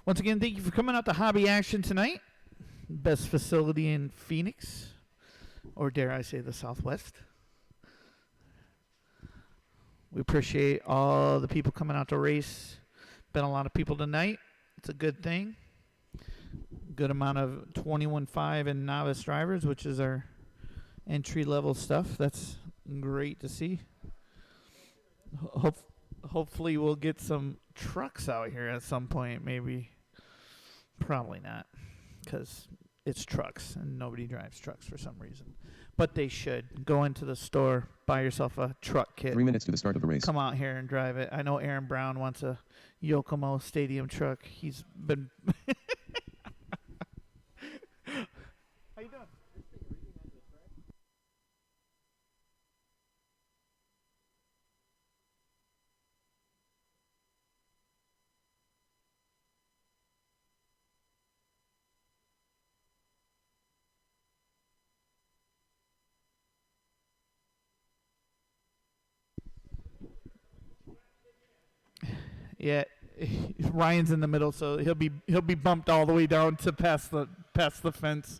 Once again, thank you for coming out to Hobby Action tonight. Best facility in Phoenix, or dare I say the Southwest. We appreciate all the people coming out to race. Been a lot of people tonight. It's a good thing. Good amount of 21.5 and novice drivers, which is our entry-level stuff. That's great to see. Hopefully we'll get some trucks out here at some point, maybe. Probably not, because it's trucks, and nobody drives trucks for some reason. But they should. Go into the store, buy yourself a truck kit. 3 minutes to the start of the race. Come out here and drive it. I know Aaron Brown wants a Yokomo Stadium truck. He's been... How you doing? Yeah, Ryan's in the middle, so he'll be bumped all the way down to past the fence.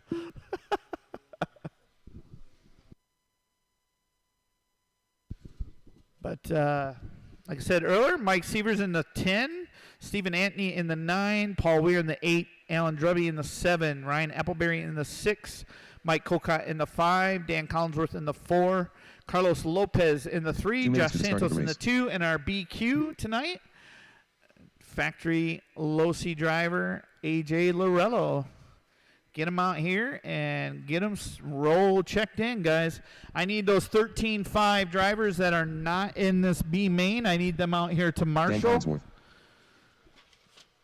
But like I said earlier, Mike Sievers in the 10, Stephen Anthony in the 9, Paul Weir in the 8, Alan Drubby in the 7, Ryan Appleberry in the 6, Mike Colcott in the 5, Dan Collinsworth in the 4, Carlos Lopez in the 3, Josh Santos in the 2, and our BQ tonight, factory Losi driver AJ Lorello. Get him out here and get him roll checked in, guys. I need those 13.5 drivers that are not in this B main. I need them out here to Marshall.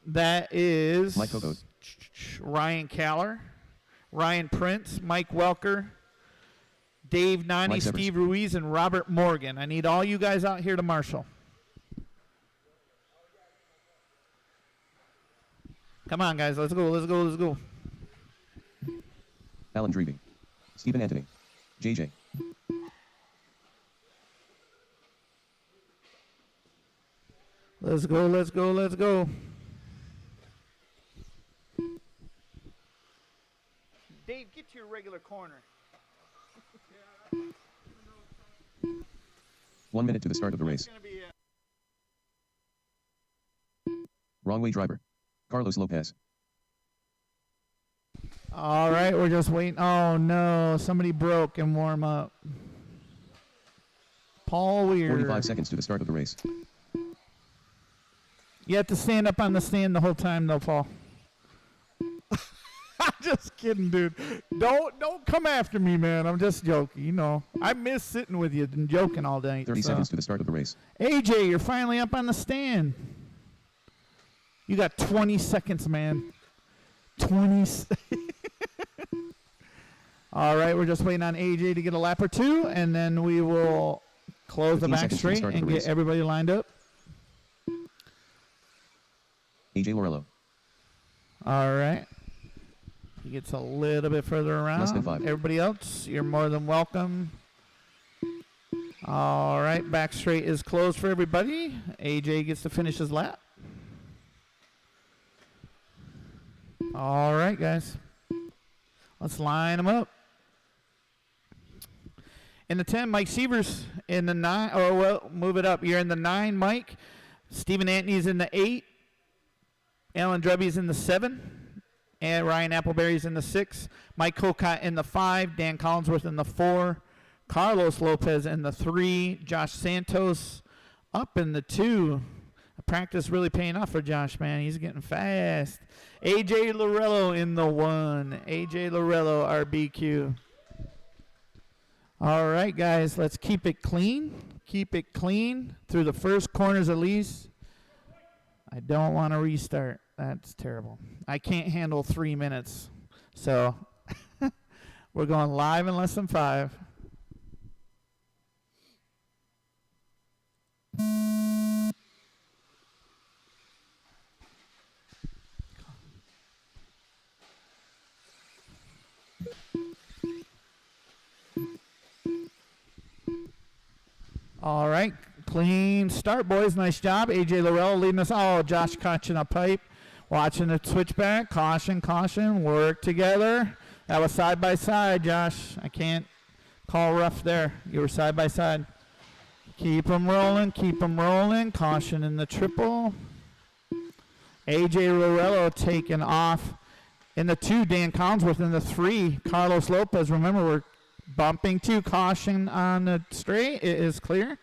That is Mike Coco, Ryan Caller, Ryan Prince, Mike Welker, Dave Nani, Steve Ruiz, and Robert Morgan. I need all you guys out here to Marshall. Come on, guys. Let's go, let's go, let's go. Alan Drevey, Stephen Anthony, JJ. Let's go, let's go, let's go. Dave, get to your regular corner. 1 minute to the start of the race. Wrong way driver. Carlos Lopez. All right, we're just waiting. Oh, no. Somebody broke in warm up. Paul Weir. 45 seconds to the start of the race. You have to stand up on the stand the whole time, though, Paul. I'm just kidding, dude. Don't come after me, man. I'm just joking. You know, I miss sitting with you and joking all day. 30 seconds to the start of the race. AJ, you're finally up on the stand. You got 20 seconds, man. 20 All right, we're just waiting on AJ to get a lap or two, and then we will close the back straight and get everybody lined up. AJ Lorello. All right. He gets a little bit further around. Less than 5. Everybody else, you're more than welcome. All right, back straight is closed for everybody. AJ gets to finish his lap. All right, guys. Let's line them up. In the 10, Mike Sievers. In the 9, or well, move it up. You're in the 9, Mike. Stephen Anthony's in the 8. Alan Drubby's in the 7. And Ryan Appleberry's in the 6. Mike Colcott in the 5. Dan Collinsworth in the 4. Carlos Lopez in the 3. Josh Santos up in the 2. Practice really paying off for Josh, man. He's getting fast. AJ Lorello in the 1. AJ Lorello, RBQ. All right, guys, let's keep it clean. Keep it clean through the first corners at least. I don't want to restart. That's terrible. I can't handle 3 minutes. So we're going live in less than 5. All right, clean start, boys. Nice job. AJ Lorello leading us. Oh, Josh catching a pipe. Watching the switchback. Caution, caution. Work together. That was side by side, Josh. I can't call rough there. You were side by side. Keep them rolling. Keep them rolling. Caution in the triple. A.J. Lorello taken off in the 2. Dan Collinsworth in the 3. Carlos Lopez. Remember, we're bumping to caution on the straight. It is clear.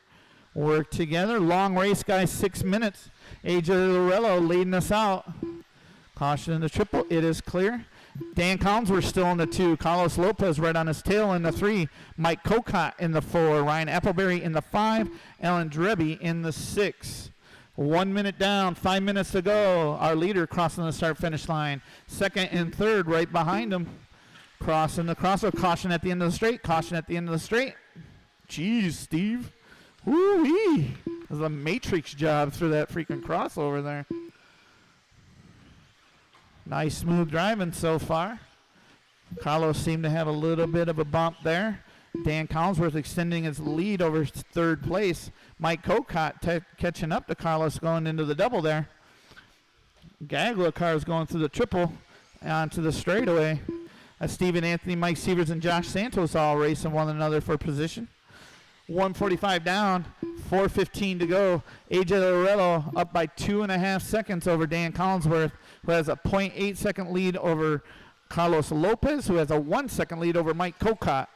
Work together. Long race, guys. 6 minutes. A.J. Lorello leading us out. Caution in the triple. It is clear. Dan Collinsworth still in the 2. Carlos Lopez right on his tail in the 3. Mike Cocott in the 4. Ryan Appleberry in the 5. Alan Dreby in the 6. 1 minute down, 5 minutes to go. Our leader crossing the start-finish line. Second and third right behind him. Crossing the crossover. Caution at the end of the straight. Caution at the end of the straight. Jeez, Steve. Woo-wee. That was a matrix job through that freaking crossover there. Nice smooth driving so far. Carlos seemed to have a little bit of a bump there. Dan Collinsworth extending his lead over third place. Mike Cocott catching up to Carlos going into the double there. Gagla cars going through the triple onto the straightaway. Stephen Anthony, Mike Sievers, and Josh Santos all racing one another for position. 1:45 down, 4:15 to go. A.J. Lorello up by 2.5 seconds over Dan Collinsworth, who has a 0.8 second lead over Carlos Lopez, who has a 1 second lead over Mike Cocott.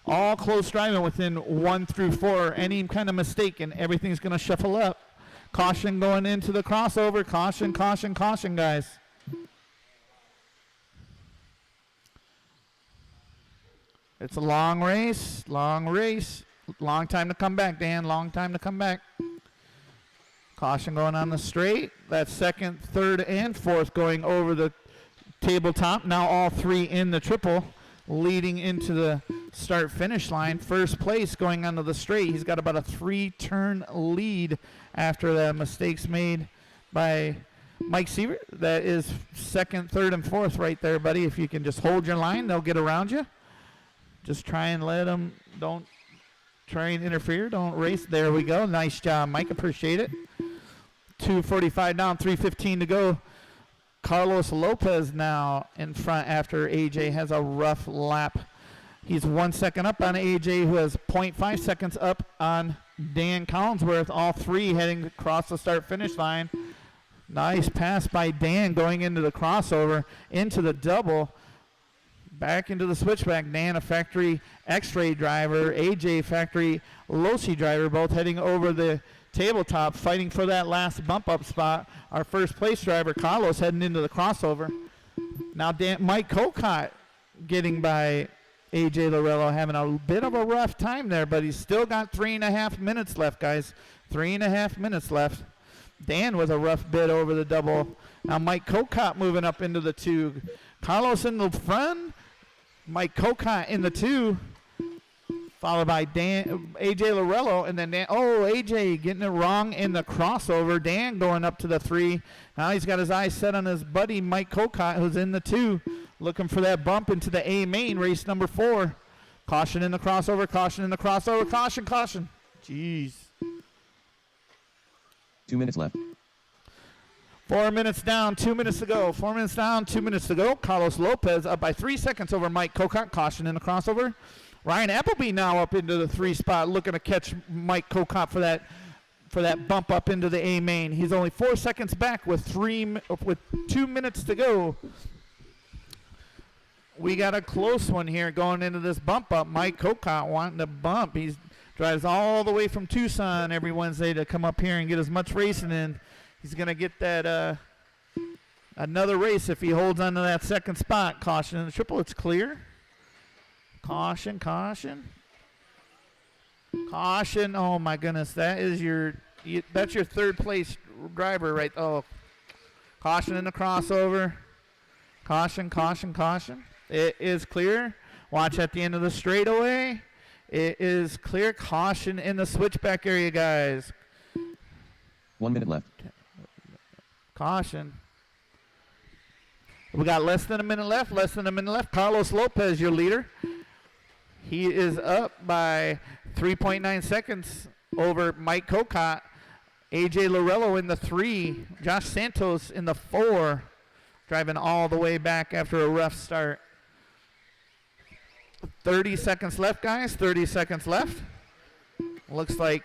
All close driving within 1 through 4. Any kind of mistake and everything's going to shuffle up. Caution going into the crossover. Caution, caution, caution, guys. It's a long race, long race. Long time to come back, Dan. Long time to come back. Caution going on the straight. That's second, third, and fourth going over the tabletop. Now all 3 in the triple, leading into the start-finish line. First place going onto the straight. He's got about a 3-turn lead after the mistakes made by Mike Sievert. That is second, third, and fourth right there, buddy. If you can just hold your line, they'll get around you. Just try and let them. Don't try and interfere. Don't race. There we go. Nice job, Mike. Appreciate it. 2:45 down, 3:15 to go. Carlos Lopez now in front after AJ has a rough lap. He's 1 second up on AJ, who has 0.5 seconds up on Dan Collinsworth. All 3 heading across the start-finish line. Nice pass by Dan going into the crossover, into the double. Back into the switchback. Dan, a factory X-ray driver. AJ, factory Losi driver, both heading over the tabletop, fighting for that last bump-up spot. Our first place driver, Carlos, heading into the crossover. Now Mike Cocott getting by A.J. Lorello, having a bit of a rough time there, but he's still got 3.5 minutes left, guys. 3.5 minutes left. Dan was a rough bit over the double. Now Mike Cocott moving up into the 2. Carlos in the front. Mike Cocott in the 2. Followed by A.J. Lorello, and then Dan. Oh, A.J. getting it wrong in the crossover. Dan going up to the 3. Now he's got his eyes set on his buddy, Mike Cocott, who's in the 2. Looking for that bump into the A main, race number 4. Caution in the crossover, caution in the crossover, caution, caution. Jeez. 2 minutes left. 4 minutes down, 2 minutes to go. 4 minutes down, 2 minutes to go. Carlos Lopez up by 3 seconds over Mike Cocott. Caution in the crossover. Ryan Appleby now up into the 3 spot, looking to catch Mike Cocott for that bump up into the A main. He's only 4 seconds back with 2 minutes to go. We got a close one here going into this bump up. Mike Cocott wanting to bump. He drives all the way from Tucson every Wednesday to come up here and get as much racing in. He's going to get that another race if he holds on to that second spot. Caution in the triple. It's clear. Caution, caution. Caution. Oh, my goodness. That's your third place driver right. Oh, caution in the crossover. Caution, caution, caution. It is clear. Watch at the end of the straightaway. It is clear. Caution in the switchback area, guys. 1 minute left. Caution. We got less than a minute left. Less than a minute left. Carlos Lopez, your leader. He is up by 3.9 seconds over Mike Cocott. A.J. Lorello in the 3. Josh Santos in the 4. driving all the way back after a rough start. 30 seconds left, guys. 30 seconds left. Looks like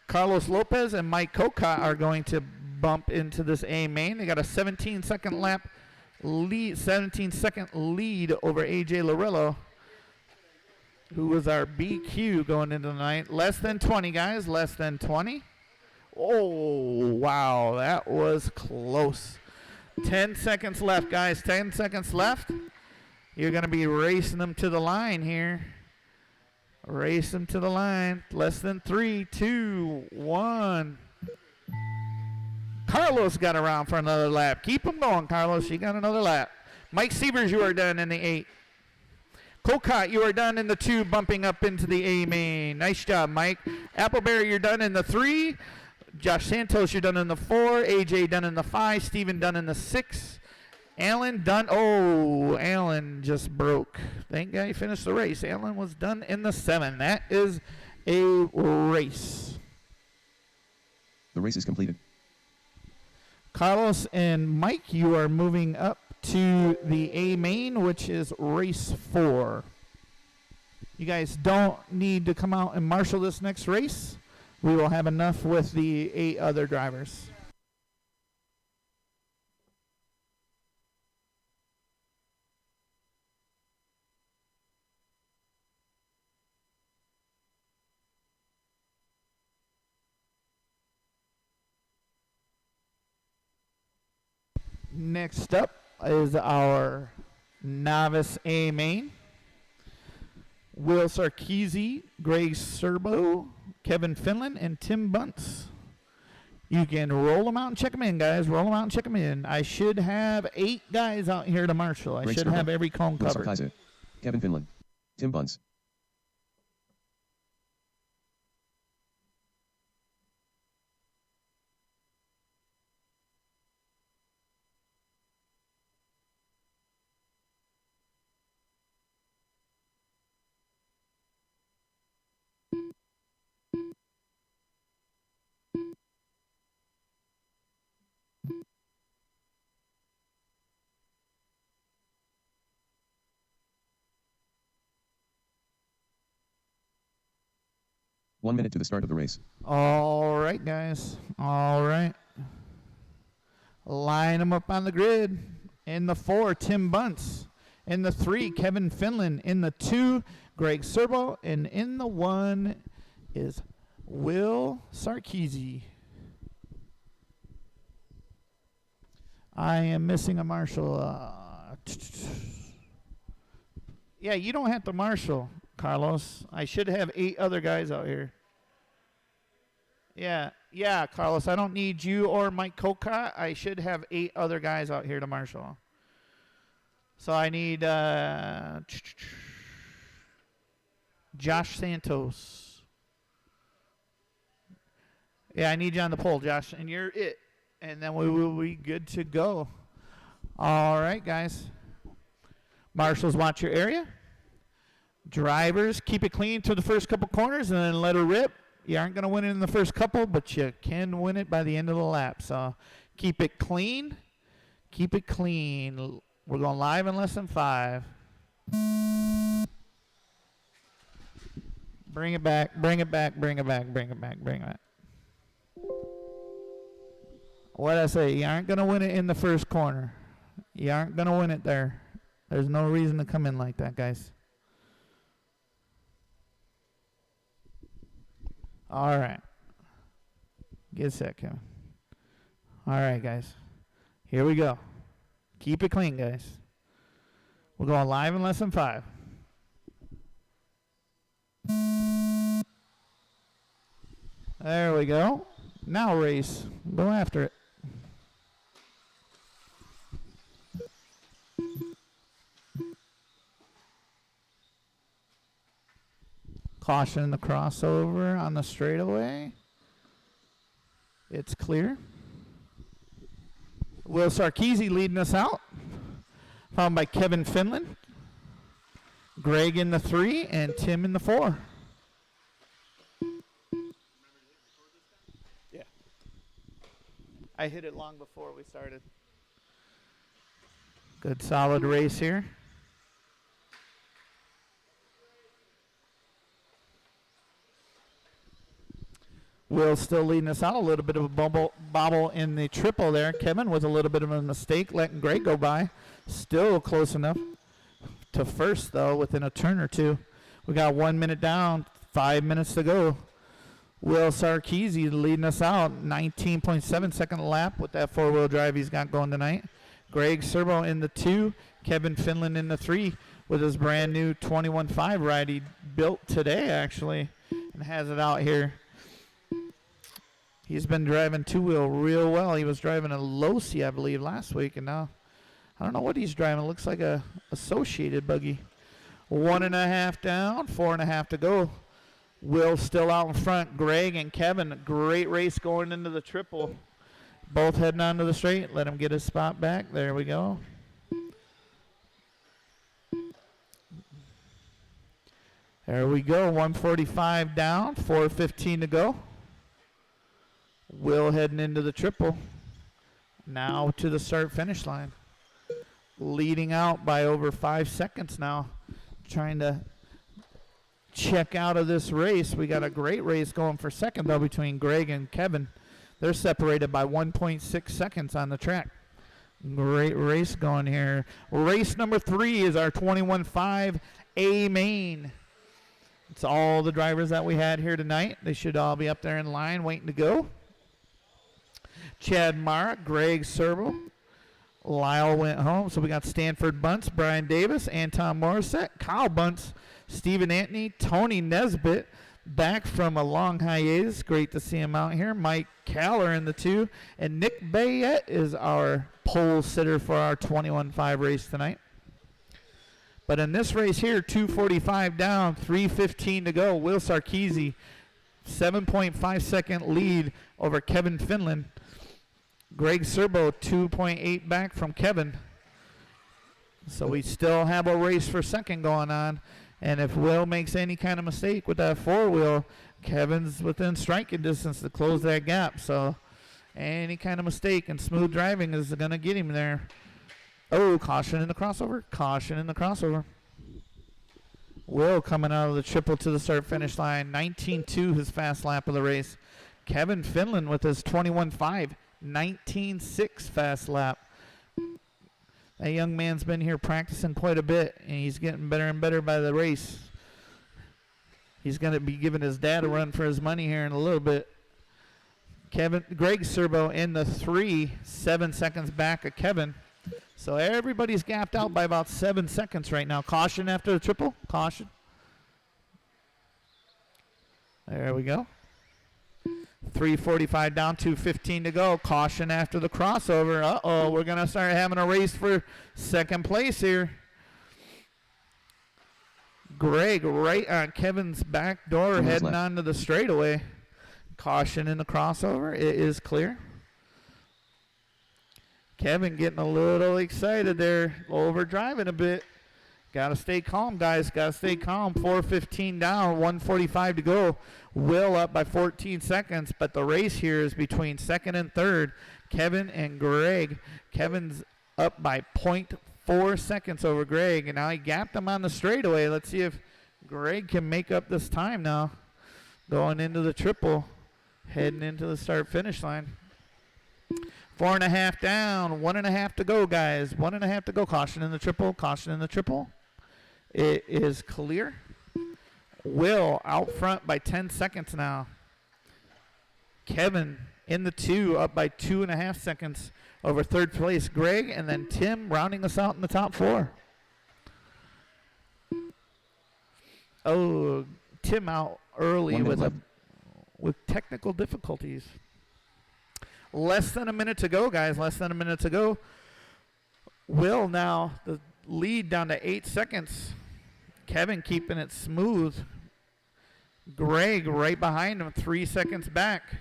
Carlos Lopez and Mike Kokot are going to bump into this A main. They got a 17-second lap lead, 17-second lead over AJ Larillo, who was our BQ going into the night. Less than 20, guys. Less than 20. Oh, wow. That was close. 10 seconds left, guys. 10 seconds left. You're going to be racing them to the line here. Race them to the line. Less than 3, 2, 1. Carlos got around for another lap. Keep them going, Carlos. You got another lap. Mike Sievers, you are done in the 8. Kokot, you are done in the 2, bumping up into the A main. Nice job, Mike. Appleberry, you're done in the 3. Josh Santos, you're done in the 4. AJ done in the 5. Steven done in the 6. Alan done. Oh, Alan just broke. Thank God he finished the race. Alan was done in the 7. That is a race. The race is completed. Carlos and Mike, you are moving up to the A main, which is race 4. You guys don't need to come out and marshal this next race. We will have enough with the 8 other drivers. Next up is our Novice A main. Will Sarkeesian, Greg Serbo, Kevin Finland, and Tim Bunce. You can roll them out and check them in, guys. Roll them out and check them in. I should have 8 guys out here to marshal. I Greg should Serbo, have every cone Will covered. Sarkeesian, Kevin Finland, Tim Bunce. One minute to the start of the race. All right, guys. All right. Line them up on the grid. In the 4, Tim Bunce. In the 3, Kevin Finland. In the 2, Greg Serbo. And in the 1 is Will Sarkeesian. I am missing a marshal. Yeah, you don't have to marshal, Carlos. I should have 8 other guys out here. Yeah, Carlos. I don't need you or Mike Kokot. I should have 8 other guys out here to marshal. So I need Josh Santos. Yeah, I need you on the pole, Josh, and you're it. And then we will be good to go. All right, guys. Marshals, watch your area. Drivers, keep it clean through the first couple corners and then let her rip. You aren't going to win it in the first couple, but you can win it by the end of the lap. So keep it clean. Keep it clean. We're going live in less than 5. Bring it back, bring it back, bring it back, bring it back, bring it back. What'd I say? You aren't going to win it in the first corner. You aren't going to win it there. There's no reason to come in like that, guys. All right. Get a sec, Kevin. All right, guys. Here we go. Keep it clean, guys. We're going live in less than 5. There we go. Now race. Go after it. Caution the crossover on the straightaway. It's clear. Will Sarkeesian leading us out. Followed by Kevin Finland. Greg in the 3 and Tim in the 4. Yeah. I hit it long before we started. Good solid race here. Will still leading us out. A little bit of a bobble in the triple there. Kevin with a little bit of a mistake, letting Greg go by. Still close enough to first, though, within a turn or two. We got 1 minute down, 5 minutes to go. Will Sarkeesian leading us out. 19.7 second lap with that four-wheel drive he's got going tonight. Greg Serbo in the 2. Kevin Finland in the 3 with his brand new 21.5 ride he built today, actually, and has it out here. He's been driving two-wheel real well. He was driving a Losi, I believe, last week, and now I don't know what he's driving. It looks like a Associated buggy. 1.5 down, 4.5 to go. Will still out in front. Greg and Kevin, great race going into the triple. Both heading onto the straight. Let him get his spot back. There we go. There we go. 145 down, 4:15 to go. Will heading into the triple. Now to the start-finish line. Leading out by over 5 seconds now. Trying to check out of this race. We got a great race going for second, though, between Greg and Kevin. They're separated by 1.6 seconds on the track. Great race going here. Race number 3 is our 21.5 A main. It's all the drivers that we had here tonight. They should all be up there in line waiting to go. Chad Mara, Greg Serbo, Lyle went home. So we got Stanford Bunce, Brian Davis, Anton Morissette, Kyle Bunce, Stephen Antony, Tony Nesbitt, back from a long hiatus. Great to see him out here. Mike Caller in the 2. And Nick Bayette is our pole sitter for our 21.5 race tonight. But in this race here, 2:45 down, 3:15 to go. Will Sarkeesian, 7.5 second lead over Kevin Finland. Greg Serbo, 2.8 back from Kevin. So we still have a race for second going on. And if Will makes any kind of mistake with that four-wheel, Kevin's within striking distance to close that gap. So any kind of mistake and smooth driving is going to get him there. Oh, caution in the crossover. Caution in the crossover. Will coming out of the triple to the start-finish line. 19.2 his fast lap of the race. Kevin Finland with his 21.5. 19.6 fast lap. That young man's been here practicing quite a bit, and he's getting better and better by the race. He's going to be giving his dad a run for his money here in a little bit. Greg Serbo in the 3, 7 seconds back of Kevin. So everybody's gapped out by about 7 seconds right now. Caution after the triple. Caution. There we go. 3:45 down, 2:15 to go. Caution after the crossover. Uh-oh, we're going to start having a race for second place here. Greg right on Kevin's back door heading onto the straightaway. Caution in the crossover. It is clear. Kevin getting a little excited there, overdriving a bit. Got to stay calm, guys. Got to stay calm. 4:15 down, 1:45 to go. Will up by 14 seconds, but the race here is between second and third, Kevin and Greg. Kevin's up by 0.4 seconds over Greg, and now he gapped him on the straightaway. Let's see if Greg can make up this time now. Going into the triple, heading into the start-finish line. 4.5 down, 1.5 to go, guys. 1.5 to go. Caution in the triple. Caution in the triple. It is clear. Will out front by 10 seconds now. Kevin in the 2, up by 2.5 seconds over third place. Greg, and then Tim rounding us out in the top 4. Oh, Tim out early with technical difficulties. Less than a minute to go, guys. Less than a minute to go. Will now the lead down to 8 seconds. Kevin keeping it smooth. Greg right behind him, 3 seconds back.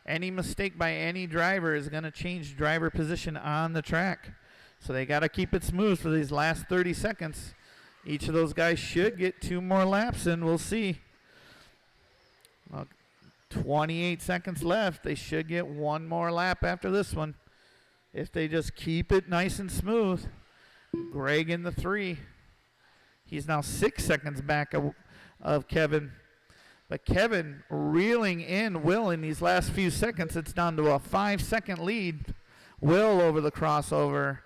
Any mistake by any driver is going to change driver position on the track. So they got to keep it smooth for these last 30 seconds. Each of those guys should get 2 more laps, and we'll see. 28 seconds left. They should get 1 more lap after this one if they just keep it nice and smooth. Greg in the 3. He's now 6 seconds back of Kevin. But Kevin reeling in Will in these last few seconds. It's down to a 5-second lead. Will over the crossover.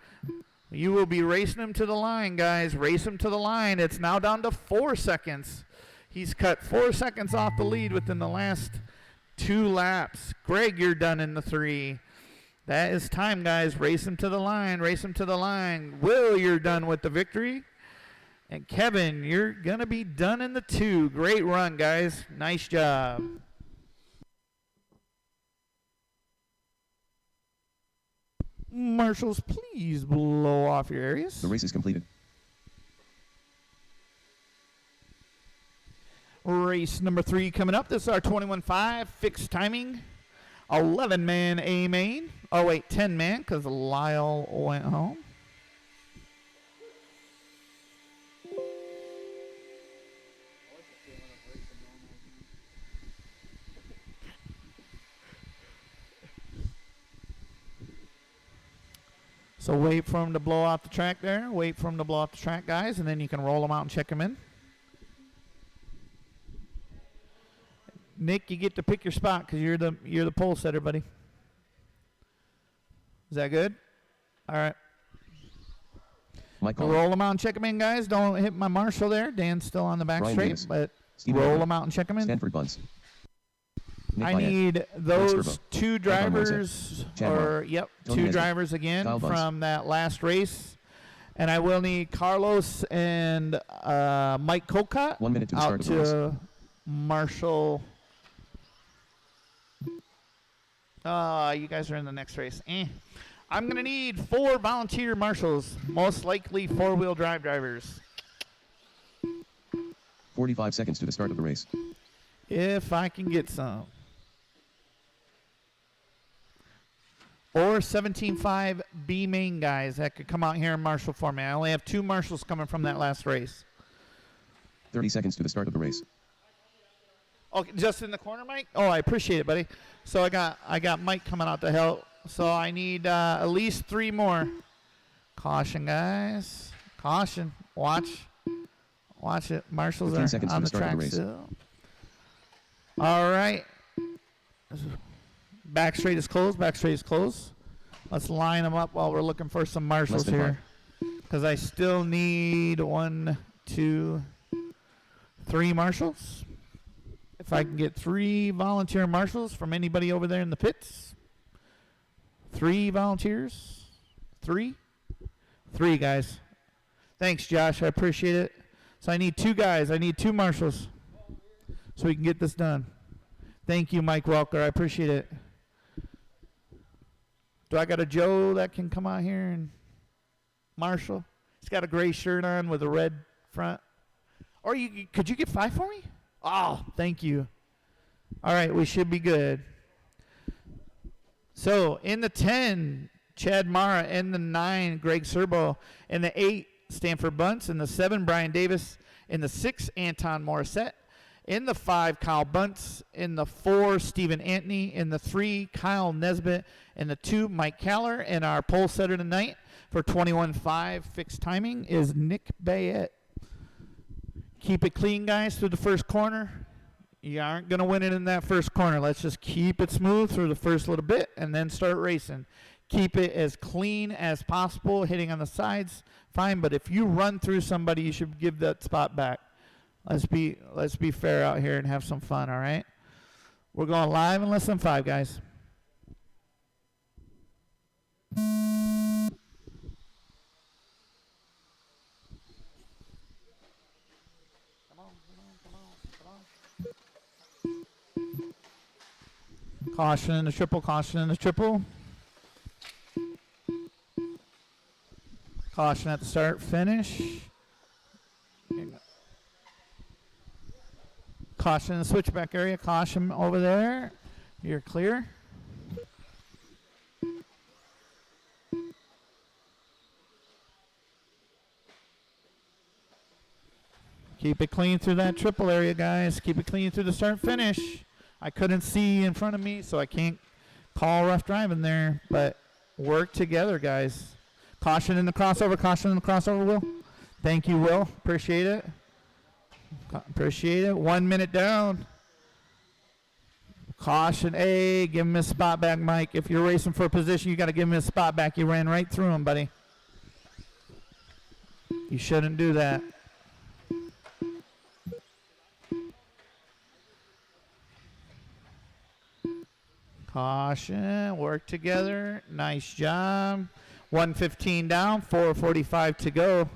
You will be racing him to the line, guys. Race him to the line. It's now down to 4 seconds. He's cut 4 seconds off the lead within the last 2 laps. Greg, you're done in the 3. That is time, guys. Race him to the line. Race him to the line. Will, you're done with the victory. And Kevin, you're going to be done in the 2. Great run, guys. Nice job. Marshals, please blow off your areas. The race is completed. Race number 3 coming up. This is our 21.5 fixed timing. 11-man A main. Oh, wait, 10-man because Lyle went home. So wait for him to blow off the track there. Wait for him to blow off the track, guys, and then you can roll them out and check them in. Nick, you get to pick your spot because you're the pole setter, buddy. Is that good? All right. Roll them out and check them in, guys. Don't hit my marshal there. Dan's still on the back Ryan straight, Davis. but Stephen roll Edwards. them out and check them in. Stanford Buns. Nick I Byatt. need those Turbo. 2 drivers, Chad or Mark. yep, Tony 2 Nesbitt. drivers again Kyle Buns. from that last race. And I will need Carlos and Mike Colcott 1 minute to the out start of the race. to Marshall. You guys are in the next race. I'm going to need 4 volunteer marshals, most likely 4-wheel drive drivers. 45 seconds to the start of the race. If I can get some. Or 17.5 B main guys that could come out here and marshal for me. I only have 2 marshals coming from that last race. 30 seconds to the start of the race. Okay, just in the corner, Mike? Oh, I appreciate it, buddy. So I got Mike coming out to help. So I need at least 3 more. Caution, guys. Caution. Watch it. Marshals 15 are seconds on to the the start track of the race. still. All right. Back straight is closed. Back straight is closed. Let's line them up while we're looking for some marshals Less than here. Because I still need 1, 2, 3 marshals. If I can get 3 volunteer marshals from anybody over there in the pits. 3 volunteers. 3? 3 guys. Thanks, Josh. I appreciate it. So I need 2 guys. I need 2 marshals so we can get this done. Thank you, Mike Welker. I appreciate it. Do I got a Joe that can come out here and marshal? He's got a gray shirt on with a red front. Or could you get 5 for me? Oh, thank you. All right, we should be good. So in the 10, Chad Mara. In the 9, Greg Serbo. In the 8, Stanford Bunce. In the 7, Brian Davis. In the 6, Anton Morissette. In the 5, Kyle Bunce. In the 4, Stephen Antony. In the 3, Kyle Nesbitt. In the 2, Mike Caller. And our pole setter tonight for 21.5 fixed timing is Nick Byatt. Keep it clean, guys, through the first corner. You aren't going to win it in that first corner. Let's just keep it smooth through the first little bit and then start racing. Keep it as clean as possible, hitting on the sides, fine. But if you run through somebody, you should give that spot back. Let's be fair out here and have some fun, all right? We're going live in less than 5, guys. Caution in the triple, caution in the triple. Caution at the start, finish. Caution in the switchback area, caution over there. You're clear. Keep it clean through that triple area, guys. Keep it clean through the start, finish. I couldn't see in front of me, so I can't call rough driving there, but work together, guys. Caution in the crossover. Caution in the crossover, Will. Thank you, Will. Appreciate it. Appreciate it. 1 minute down. Caution A. Give him his spot back, Mike. If you're racing for a position, you got to give him his spot back. You ran right through him, buddy. You shouldn't do that. Caution. Work together. Nice job. 1:15 down. 4:45 to go.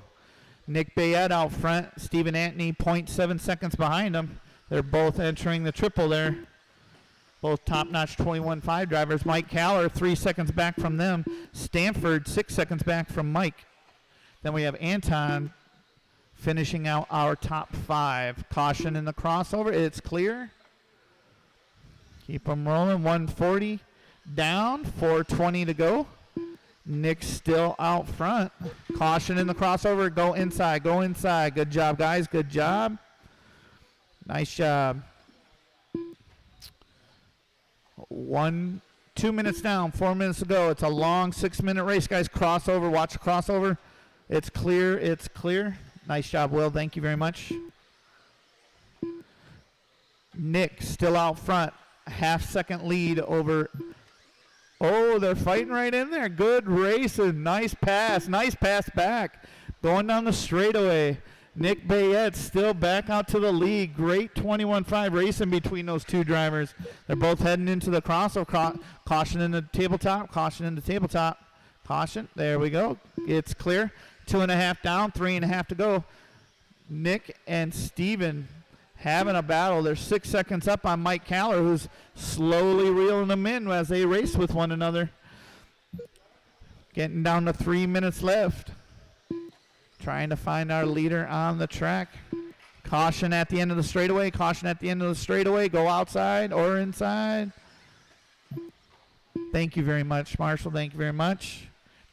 Nick Bayette out front. Stephen Antony 0.7 seconds behind him. They're both entering the triple there. Both top-notch 21.5 drivers. Mike Caller 3 seconds back from them. Stanford 6 seconds back from Mike. Then we have Anton finishing out our top 5. Caution in the crossover. It's clear. Keep them rolling. 140 down. 4:20 to go. Nick still out front. Caution in the crossover. Go inside. Go inside. Good job, guys. Good job. Nice job. 2 minutes down. 4 minutes to go. It's a long 6-minute race, guys. Crossover. Watch the crossover. It's clear. It's clear. Nice job, Will. Thank you very much. Nick still out front. Half-second lead over. Oh, they're fighting right in there. Good racing. Nice pass. Nice pass back. Going down the straightaway. Nick Bayette still back out to the lead. Great 21.5 racing between those two drivers. They're both heading into the crossover. Caution in the tabletop. Caution in the tabletop. Caution. There we go. It's clear. 2.5 down. 3.5 to go. Nick and Steven having a battle. They're 6 seconds up on Mike Caller, who's slowly reeling them in as they race with one another. Getting down to 3 minutes left. Trying to find our leader on the track. Caution at the end of the straightaway. Caution at the end of the straightaway. Go outside or inside. Thank you very much, Marshall. Thank you very much.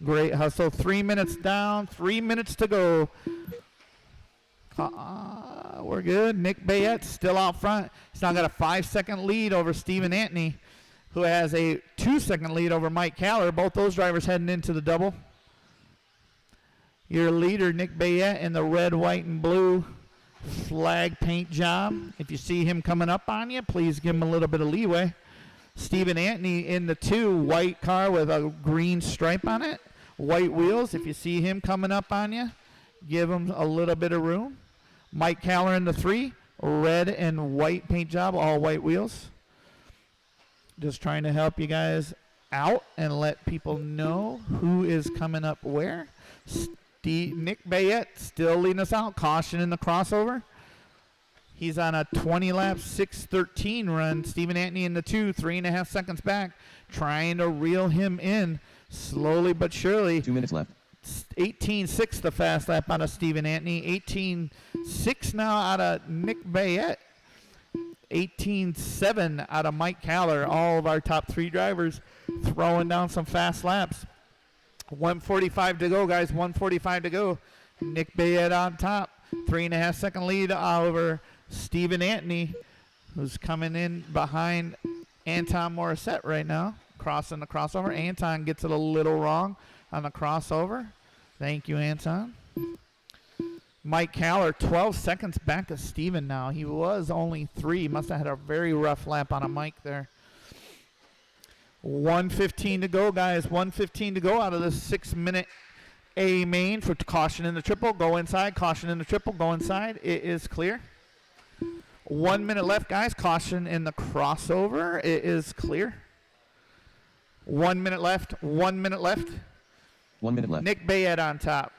Great hustle. 3 minutes down. 3 minutes to go. We're good. Nick Bayette still out front. He's now got a 5-second lead over Stephen Antony, who has a 2-second lead over Mike Caller. Both those drivers heading into the double. Your leader, Nick Bayette, in the red, white, and blue flag paint job. If you see him coming up on you, please give him a little bit of leeway. Stephen Antony in the 2, white car with a green stripe on it. White wheels. If you see him coming up on you, give him a little bit of room. Mike Caller in the 3, red and white paint job, all white wheels. Just trying to help you guys out and let people know who is coming up where. Nick Bayette still leading us out. Caution in the crossover. He's on a 20-lap 6:13 run. Stephen Antony in the 2, 3.5 seconds back, trying to reel him in slowly but surely. 2 minutes left. 18.6 the fast lap out of Stephen Antony. 18.6 now out of Nick Bayette. 18.7 out of Mike Caller. All of our top 3 drivers throwing down some fast laps. 1:45 to go, guys. 1:45 to go. Nick Bayette on top. 3.5 second lead over Stephen Antony, who's coming in behind Anton Morissette right now. Crossing the crossover. Anton gets it a little wrong on the crossover. Thank you, Anton. Mike Caller, 12 seconds back of Steven now. He was only 3. Must have had a very rough lap on a mic there. 1:15 to go, guys. 1:15 to go out of this 6-minute A main for caution in the triple. Go inside. Caution in the triple. Go inside. It is clear. 1 minute left, guys. Caution in the crossover. It is clear. 1 minute left. 1 minute left. 1 minute left. Nick Bayette on top.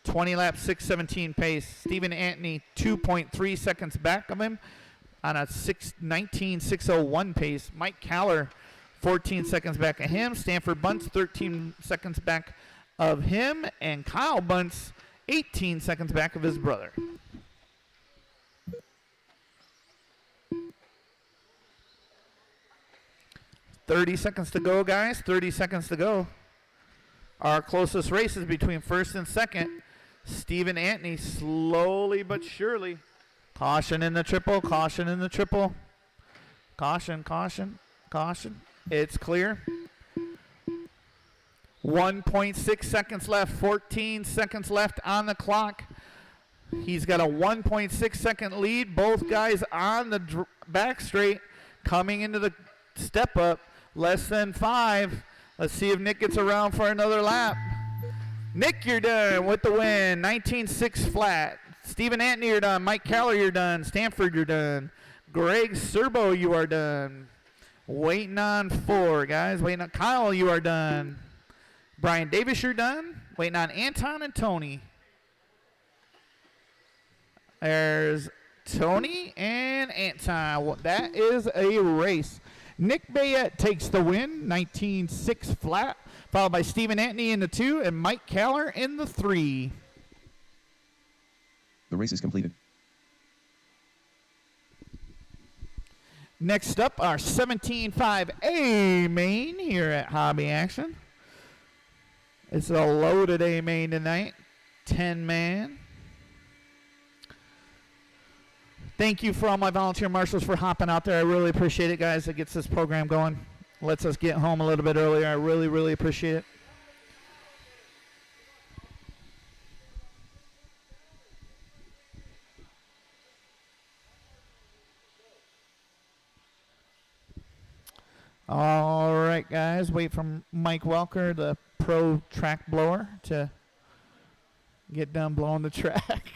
20 lap 6:17 pace. Stephen Antony 2.3 seconds back of him on a 19.601 pace. Mike Caller 14 seconds back of him. Stanford Bunce 13 seconds back of him. And Kyle Bunce 18 seconds back of his brother. $30 seconds to go, guys. 30 seconds to go. Our closest race is between first and second. Stephen Antony slowly but surely. Caution in the triple. Caution in the triple. Caution, caution, caution. It's clear. 1.6 seconds left, 14 seconds left on the clock. He's got a 1.6 second lead. Both guys on the back straight coming into the step up. Less than 5. Let's see if Nick gets around for another lap. Nick, you're done with the win. 19.6 flat. Stephen Antony, you're done. Mike Keller, you're done. Stanford, you're done. Greg Serbo, you are done. Waiting on 4, guys. Waiting on Kyle, you are done. Brian Davis, you're done. Waiting on Anton and Tony. There's Tony and Anton. Well, that is a race. Nick Bayette takes the win, 19.6 flat, followed by Stephen Antony in the 2 and Mike Keller in the 3. The race is completed. Next up, our 17.5 A main here at Hobby Action. It's a loaded A main tonight, 10-man. Thank you for all my volunteer marshals for hopping out there. I really appreciate it, guys. It gets this program going. Lets us get home a little bit earlier. I really, really appreciate it. All right, guys. Wait for Mike Welker, the pro track blower, to get done blowing the track.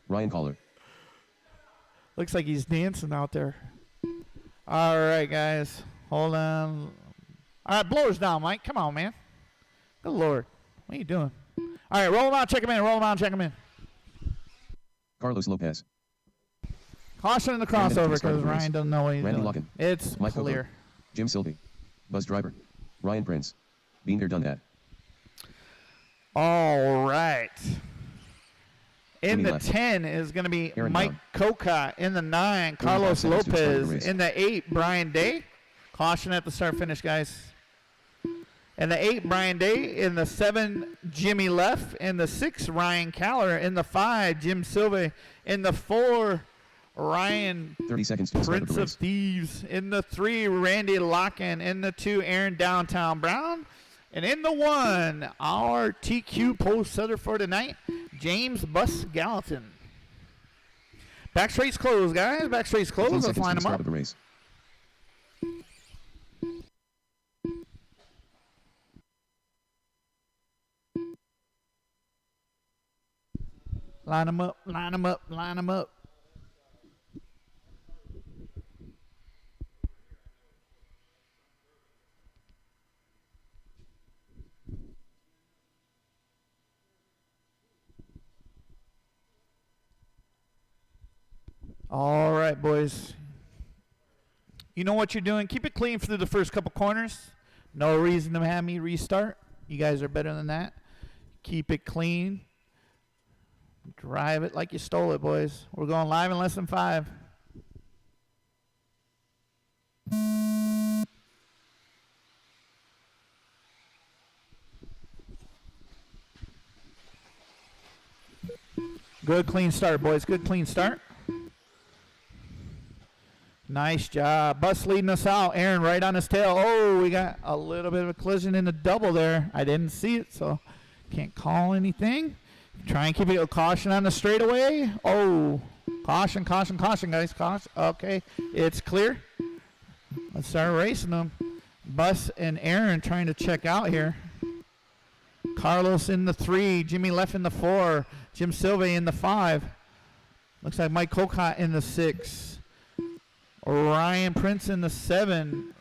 Ryan Caller. Looks like he's dancing out there. All right, guys. Hold on. All right, blowers down, Mike. Come on, man. Good Lord. What are you doing? All right, roll him out, check him in. Roll him out, check him in. Carlos Lopez. Caution in the crossover because Ryan doesn't know what he's Randy doing. Locken. It's Mike clear. Coco. Jim Sylvie. Buzz Driver. Ryan Prince. Been here, done that. All right. In Jimmy the left. 10 is going to be Aaron Mike Kokot. In the 9, Carlos 45 seconds to start the Lopez. race. In the 8, Brian Day. Caution at the start finish, guys. In the 8, Brian Day. In the 7, Jimmy Leff. In the 6, Ryan Caller. In the 5, Jim Silva. In the 4, Ryan 30 seconds to start Prince the of race. Thieves. In the 3, Randy Locken. In the 2, Aaron Downtown Brown. And in the 1, our TQ post setter for tonight, James Bus Gallatin. Back straight's closed, guys. Back straight's 15 closed. Let's seconds line to the them start up. of the race. Line them up, line them up, line them up. All right, boys. You know what you're doing. Keep it clean through the first couple corners. No reason to have me restart. You guys are better than that. Keep it clean. Drive it like you stole it, boys. We're going live in less than 5. Good clean start, boys. Good clean start. Nice job. Bus leading us out. Aaron right on his tail. Oh, we got a little bit of a collision in the double there. I didn't see it, so can't call anything. Try and keep it. Caution on the straightaway. Oh, caution, caution, caution, guys. Caution. Okay, it's clear. Let's start racing them. Bus and Aaron trying to check out here. Carlos in the 3. Jimmy Leff in the 4. Jim Silva in the 5. Looks like Mike Kokot in the 6. Ryan Prince in the 7.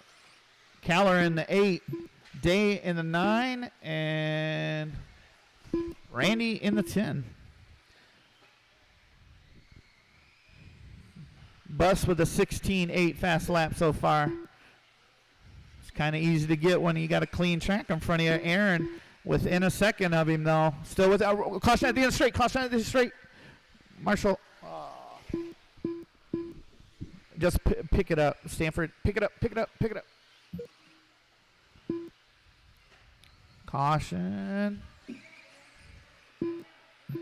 Caller in the 8. Day in the 9. And Randy in the 10. Bus with a 16.8 fast lap so far. It's kind of easy to get when you got a clean track in front of you. Aaron within a second of him, though. Still with caution at the end of the straight. Caution at the end of the straight. Marshall. Just pick it up, Stanford. Pick it up, pick it up, pick it up. Caution.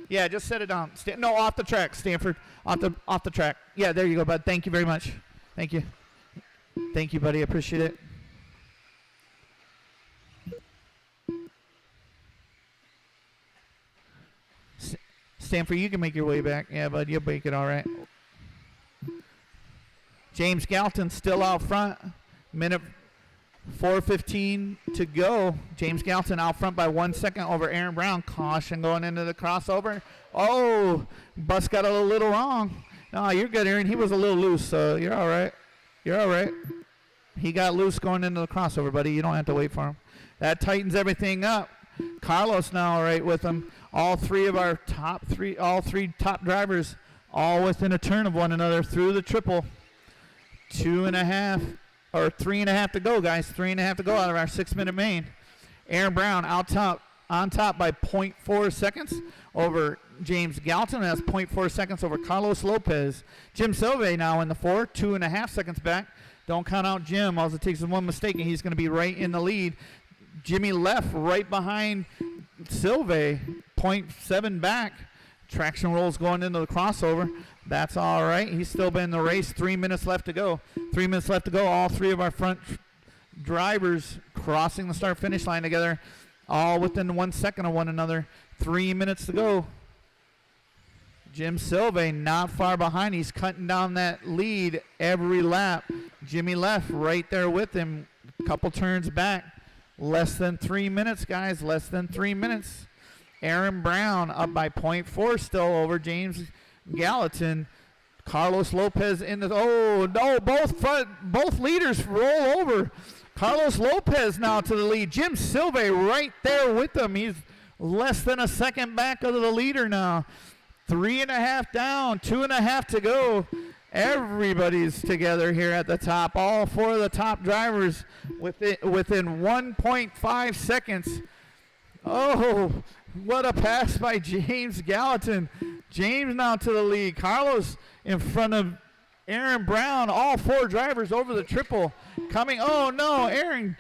Yeah, just set it down. No, off the track, Stanford. Off the track. Yeah, there you go, bud. Thank you very much. Thank you. Thank you, buddy. I appreciate it. Stanford, you can make your way back. Yeah, bud, you'll make it all right. James Gallatin still out front. Minute 4:15 to go. James Gallatin out front by 1 second over Aaron Brown. Caution going into the crossover. Oh, bus got a little wrong. No, you're good, Aaron. He was a little loose, so you're all right. You're all right. He got loose going into the crossover, buddy. You don't have to wait for him. That tightens everything up. Carlos now right with him. All three top drivers, all within a turn of one another through the triple. 2.5 or 3.5 to go, guys. 3.5 to go out of our 6-minute main. Aaron Brown on top by 0.4 seconds over James Gallatin. That's 0.4 seconds over Carlos Lopez. Jim Silve now in the 4, 2.5 seconds back. Don't count out Jim. All it takes is one mistake, and he's going to be right in the lead. Jimmy left right behind Silve, 0.7 back. Traction rolls going into the crossover. That's all right. He's still been in the race. 3 minutes left to go. 3 minutes left to go. All three of our front drivers crossing the start-finish line together, all within 1 second of one another. 3 minutes to go. Jim Silve not far behind. He's cutting down that lead every lap. Jimmy left right there with him. Couple turns back. Less than 3 minutes, guys. Less than 3 minutes. Aaron Brown up by 0.4 still over James Gallatin. Carlos Lopez in the, oh no, both leaders roll over. Carlos Lopez now to the lead. Jim Silve right there with him. He's less than a second back of the leader now. 3.5 down, 2.5 to go. Everybody's together here at the top. All four of the top drivers within 1.5 seconds. Oh, what a pass by James Gallatin. James now to the lead. Carlos in front of Aaron Brown. All four drivers over the triple. Coming, oh no, Aaron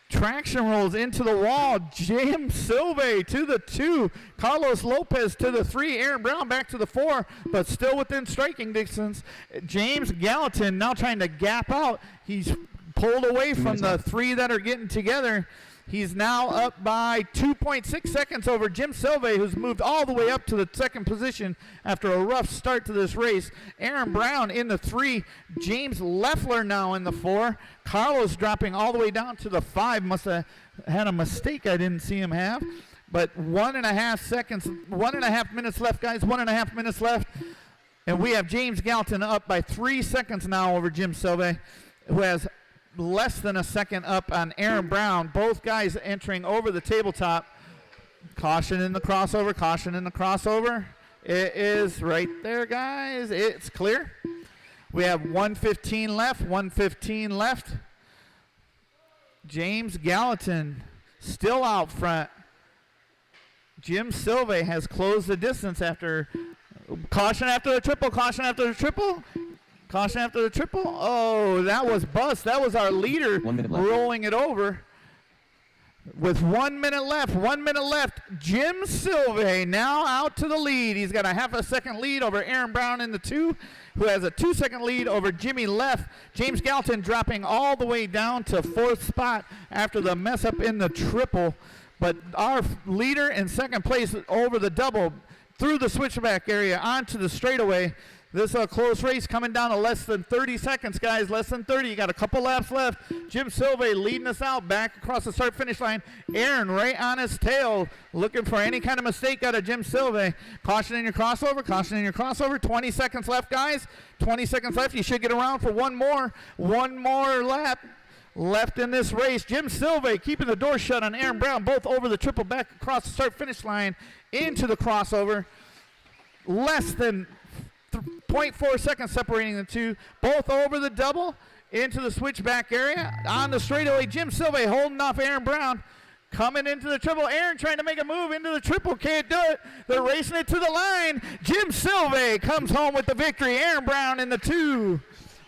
traction rolls into the wall. James Silve to the 2. Carlos Lopez to the 3. Aaron Brown back to the 4, but still within striking distance. James Gallatin now trying to gap out. He's pulled away from the 3 that are getting together. He's now up by 2.6 seconds over Jim Silve, who's moved all the way up to the second position after a rough start to this race. Aaron Brown in the 3. James Leffler now in the 4. Carlos dropping all the way down to the 5. Must have had a mistake I didn't see him have. But 1.5 seconds, 1.5 minutes left, guys. 1.5 minutes left. And we have James Gallatin up by 3 seconds now over Jim Silve, who has less than a second up on Aaron Brown. Both guys entering over the tabletop. Caution in the crossover. Caution in the crossover. It is right there, guys. It's clear. We have 1:15 left. 1:15 left. James Gallatin still out front. Jim Silve has closed the distance after caution after the triple. Caution after the triple. Caution after the triple. Oh, that was bust. That was our leader rolling it over. With 1 minute left. 1 minute left. Jim Silve now out to the lead. He's got a half a second lead over Aaron Brown in the 2, who has a 2-second lead over Jimmy Leff. James Gallatin dropping all the way down to 4th spot after the mess up in the triple. But our leader in second place over the double through the switchback area onto the straightaway. This is a close race coming down to less than 30 seconds, guys. Less than 30. You got a couple laps left. Jim Silve leading us out back across the start-finish line. Aaron right on his tail, looking for any kind of mistake out of Jim Silve. Caution in your crossover. Caution in your crossover. 20 seconds left, guys. 20 seconds left. You should get around for one more lap left in this race. Jim Silve keeping the door shut on Aaron Brown, both over the triple back across the start-finish line into the crossover. Less than 0.4 seconds separating the two, both over the double into the switchback area on the straightaway. Jim Silve holding off Aaron Brown, coming into the triple. Aaron trying to make a move into the triple, can't do it. They're racing it to the line. Jim Silve comes home with the victory. Aaron Brown in the 2.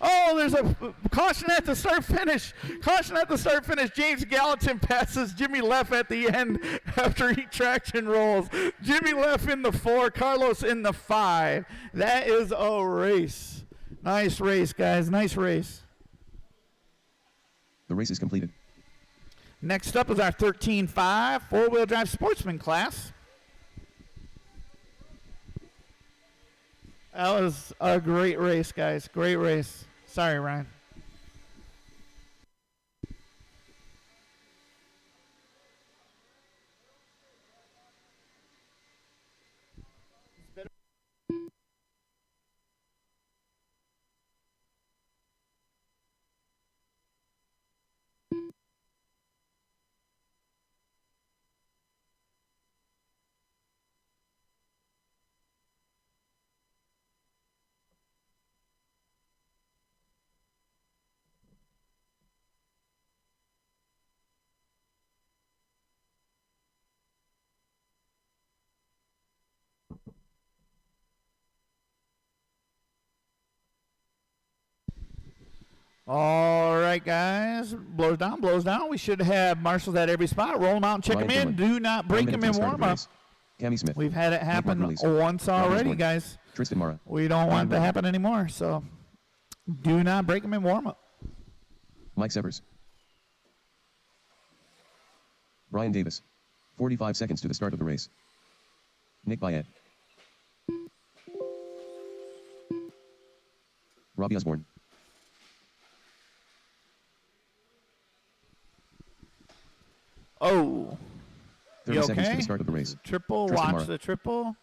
Oh, there's a caution at the start finish. Caution at the start finish. James Gallatin passes Jimmy Leff at the end after he traction rolls. Jimmy Leff in the 4, Carlos in the 5. That is a race. Nice race, guys. Nice race. The race is completed. Next up is our 13.5 four-wheel drive sportsman class. That was a great race, guys. Great race. Sorry, Ryan. All right, guys. Blows down, blows down. We should have marshals at every spot. Roll them out and check them in. Do not break them in warm-up. Cammy Smith. We've had it happen once already, guys. Tristan Mara. We don't want it to happen anymore, so do not break them in warm-up. Mike Severs. Brian Davis. 45 seconds to the start of the race. Nick Bayet. Robbie Osborne. Oh. 30 seconds to the start of the race. Triple, Tristan watch Mara. the triple.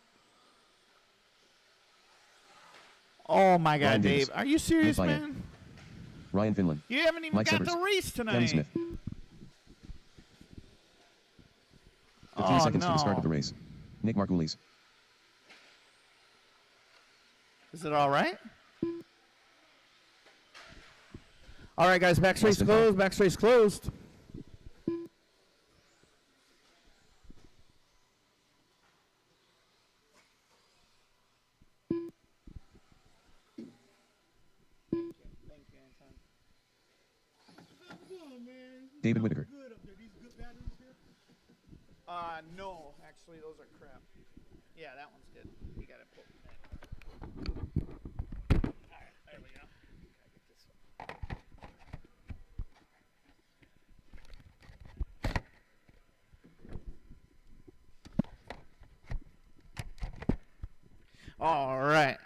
Oh, my God, Ryan Dave. Davis. Are you serious, Nick Bayet. man? Ryan Finland. You haven't even Mike got Severs. the race tonight. Cammy Smith. 15 seconds to the start of the race. Nick Margulies. Is it all right? All right, guys, backstrace closed, backstrace closed. David Whitaker. No, actually, those are crap. Yeah, that one's good. You got to pull. All right, there we go. Gotta get this one. All right.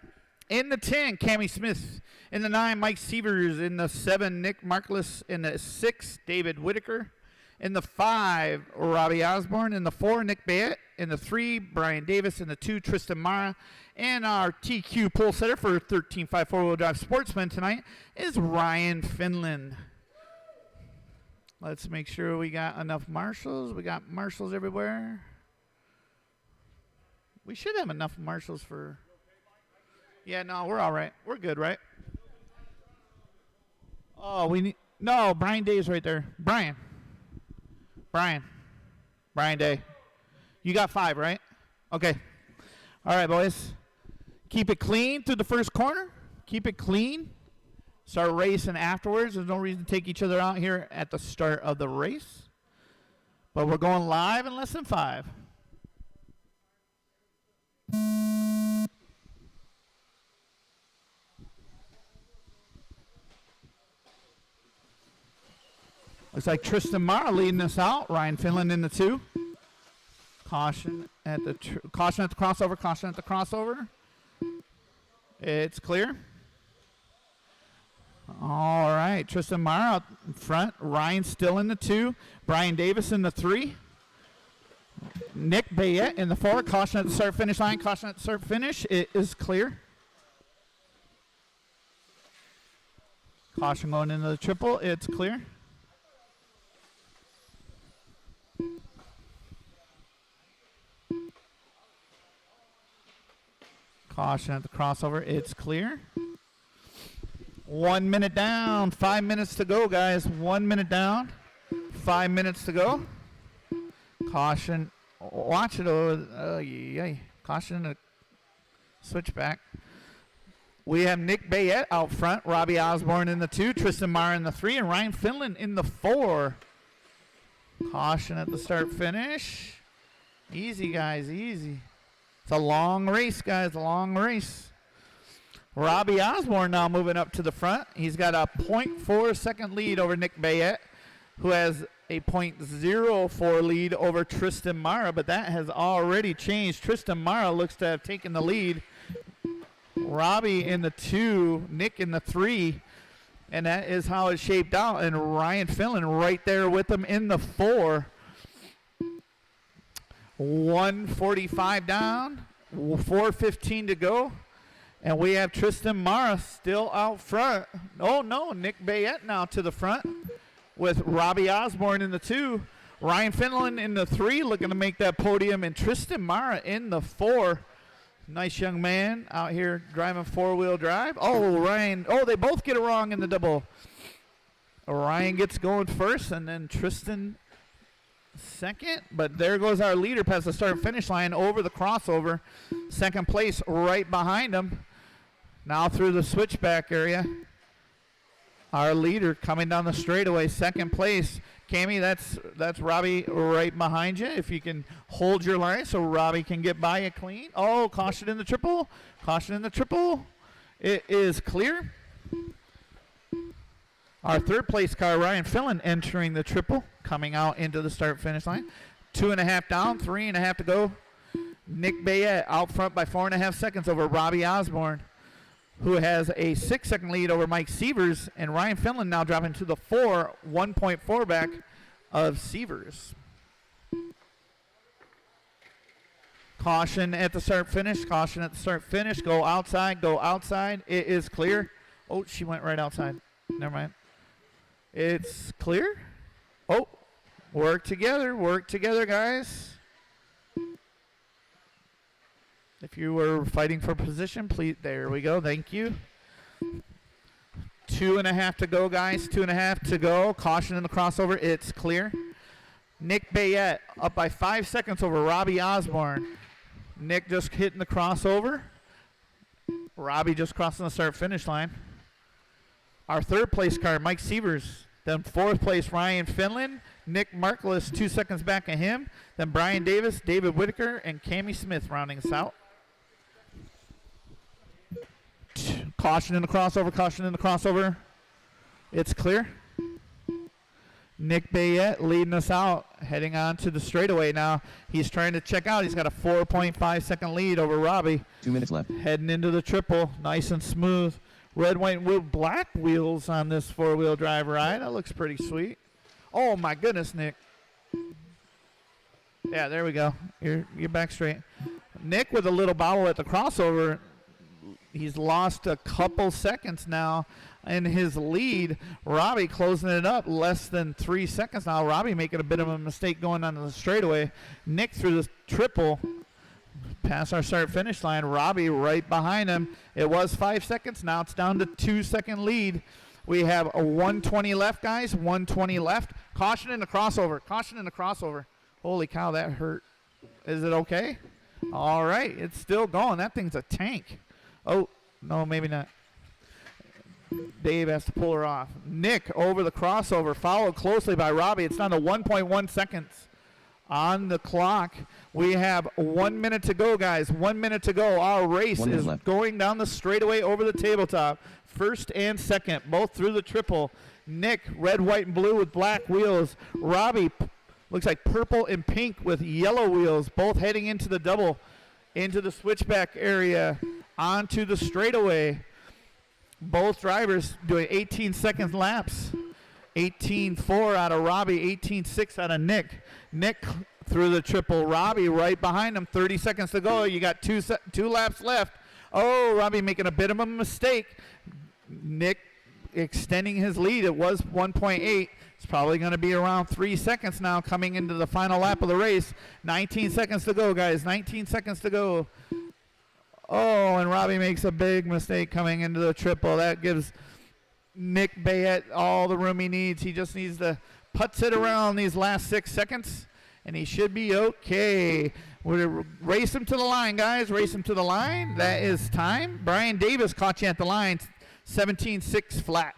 In the 10, Cammy Smith. In the 9, Mike Severs. In the 7, Nick Markless. In the 6, David Whitaker. In the 5, Robbie Osborne. In the 4, Nick Bayet. In the 3, Brian Davis. In the 2, Tristan Mara. And our TQ pole setter for 13.5 4-wheel drive Sportsman tonight is Ryan Finland. Let's make sure we got enough marshals. We got marshals everywhere. We should have enough marshals for... Yeah, no, we're all right. We're good, right? Oh, we need... No, Brian Day's right there. Brian Day. You got 5, right? Okay. All right, boys. Keep it clean through the first corner. Keep it clean. Start racing afterwards. There's no reason to take each other out here at the start of the race. But we're going live in less than 5. Looks like Tristan Mara leading us out. Ryan Finland in the 2. Caution at the crossover. Caution at the crossover. It's clear. All right. Tristan Mara out in front. Ryan still in the 2. Brian Davis in the 3. Nick Bayet in the 4. Caution at the start finish line. Caution at the start finish. It is clear. Caution going into the triple. It's clear. Caution at the crossover. It's clear. 1 minute down. 5 minutes to go, guys. 1 minute down. 5 minutes to go. Caution. Watch it. Caution to switch back. We have Nick Bayet out front. Robbie Osborne in the 2. Tristan Mara in the 3. And Ryan Finland in the 4. Caution at the start finish. Easy, guys. Easy. It's a long race, guys, a long race. Robbie Osborne now moving up to the front. He's got a 0.4 second lead over Nick Bayet, who has a 0.04 lead over Tristan Mara, but that has already changed. Tristan Mara looks to have taken the lead. Robbie in the 2, Nick in the 3. And that is how it shaped out. And Ryan Finland right there with him in the 4. 1:45 down, 4:15 to go. And we have Tristan Mara still out front. Oh, no, Nick Bayette now to the front with Robbie Osborne in the 2. Ryan Finland in the 3 looking to make that podium. And Tristan Mara in the 4. Nice young man out here driving 4-wheel drive. Oh, Ryan. Oh, they both get it wrong in the double. Ryan gets going first, and then Tristan second. But there goes our leader past the start and finish line over the crossover. Second place right behind him. Now through the switchback area. Our leader coming down the straightaway, second place. Cammy, that's Robbie right behind you. If you can hold your line so Robbie can get by you clean. Oh, caution in the triple. Caution in the triple. It is clear. Our third place car, Ryan Finland, entering the triple, coming out into the start-finish line. 2.5 down, 3.5 to go. Nick Bayette out front by 4.5 seconds over Robbie Osborne, who has a 6-second lead over Mike Sievers, and Ryan Finland now dropping to the 4, 1.4 back of Sievers. Caution at the start finish, caution at the start finish. Go outside, go outside. It is clear. Oh, she went right outside. Never mind. It's clear. Oh, work together, guys. If you were fighting for position, please, there we go, thank you. 2.5 to go, guys, 2.5 to go. Caution in the crossover, it's clear. Nick Bayette up by 5 seconds over Robbie Osborne. Nick just hitting the crossover. Robbie just crossing the start-finish line. Our third place car, Mike Sievers. Then fourth place, Ryan Finland. Nick Marklis, 2 seconds back of him. Then Brian Davis, David Whitaker, and Cammie Smith rounding us out. Caution in the crossover, caution in the crossover. It's clear. Nick Bayette leading us out, heading on to the straightaway now. He's trying to check out. He's got a 4.5 second lead over Robbie. 2 minutes left. Heading into the triple, nice and smooth. Red, white, and black wheels on this 4-wheel drive ride. That looks pretty sweet. Oh, my goodness, Nick. Yeah, there we go. You're back straight. Nick with a little bobble at the crossover. He's lost a couple seconds now in his lead. Robbie closing it up less than 3 seconds now. Robbie making a bit of a mistake going on the straightaway. Nick through the triple. Past our start-finish line. Robbie right behind him. It was 5 seconds. Now it's down to 2-second lead. We have a 120 left, guys. 120 left. Caution in the crossover. Caution in the crossover. Holy cow, that hurt. Is it okay? All right. It's still going. That thing's a tank. Oh, no, maybe not. Dave has to pull her off. Nick over the crossover, followed closely by Robbie. It's down to 1.1 seconds on the clock. We have 1 minute to go, guys. 1 minute to go. Our race is going down the straightaway over the tabletop. First and second, both through the triple. Nick, red, white, and blue with black wheels. Robbie looks like purple and pink with yellow wheels, both heading into the double, into the switchback area, onto the straightaway. Both drivers doing 18 seconds laps. 18.4 out of Robbie, 18.6 out of Nick. Nick through the triple. Robbie right behind him, 30 seconds to go. You got two laps left. Oh, Robbie making a bit of a mistake. Nick extending his lead. It was 1.8. It's probably going to be around 3 seconds now coming into the final lap of the race. 19 seconds to go, guys. 19 seconds to go. Oh, and Robbie makes a big mistake coming into the triple. That gives Nick Bayette all the room he needs. He just needs to putz it around these last 6 seconds, and he should be okay. We're going to race him to the line, guys. Race him to the line. That is time. Brian Davis caught you at the line. 17.6 flat.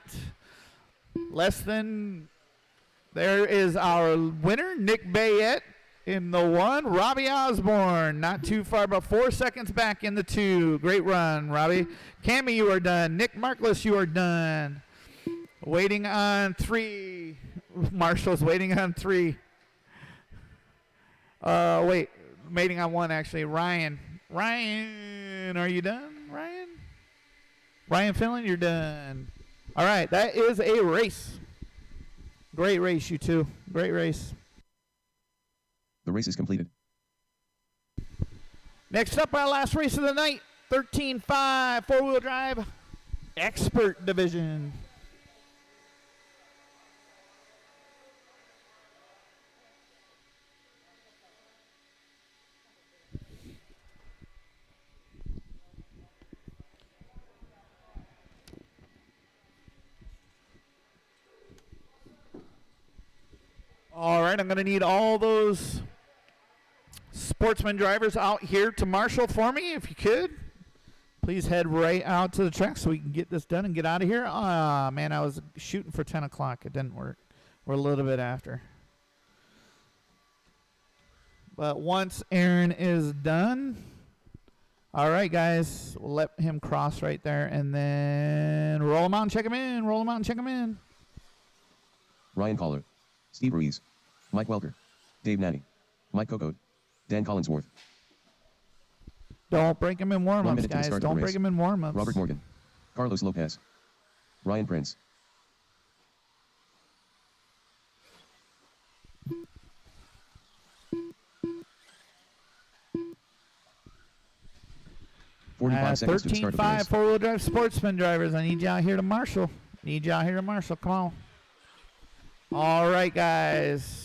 Less than. There is our winner, Nick Bayette in the 1. Robbie Osborne, not too far, but 4 seconds back in the 2. Great run, Robbie. Cammie, you are done. Nick Marklis, you are done. Waiting on 3. Marshall's waiting on 3. Wait, waiting on 1, actually. Ryan, are you done, Ryan? Ryan Finland, you're done. All right, that is a race. Great race, you two. Great race. The race is completed. Next up, our last race of the night, 13.5 four-wheel drive expert division. All right, I'm going to need all those Sportsman drivers out here to marshal for me, if you could. Please head right out to the track so we can get this done and get out of here. Ah, man, I was shooting for 10 o'clock. It didn't work. We're a little bit after. But once Aaron is done, all right, guys, we'll let him cross right there and then roll him out and check him in. Roll him out and check him in. Ryan Collar, Steve Ruiz, Mike Welker, Dave Nanny, Mike Coco, Dan Collinsworth. Don't break him in warm-ups, guys. Don't break him in warm-ups. Robert Morgan, Carlos Lopez, Ryan Prince. Seconds to the start of the race. 13.5 four-wheel drive Sportsman drivers. I need you out here to marshal. Come on. All right, guys.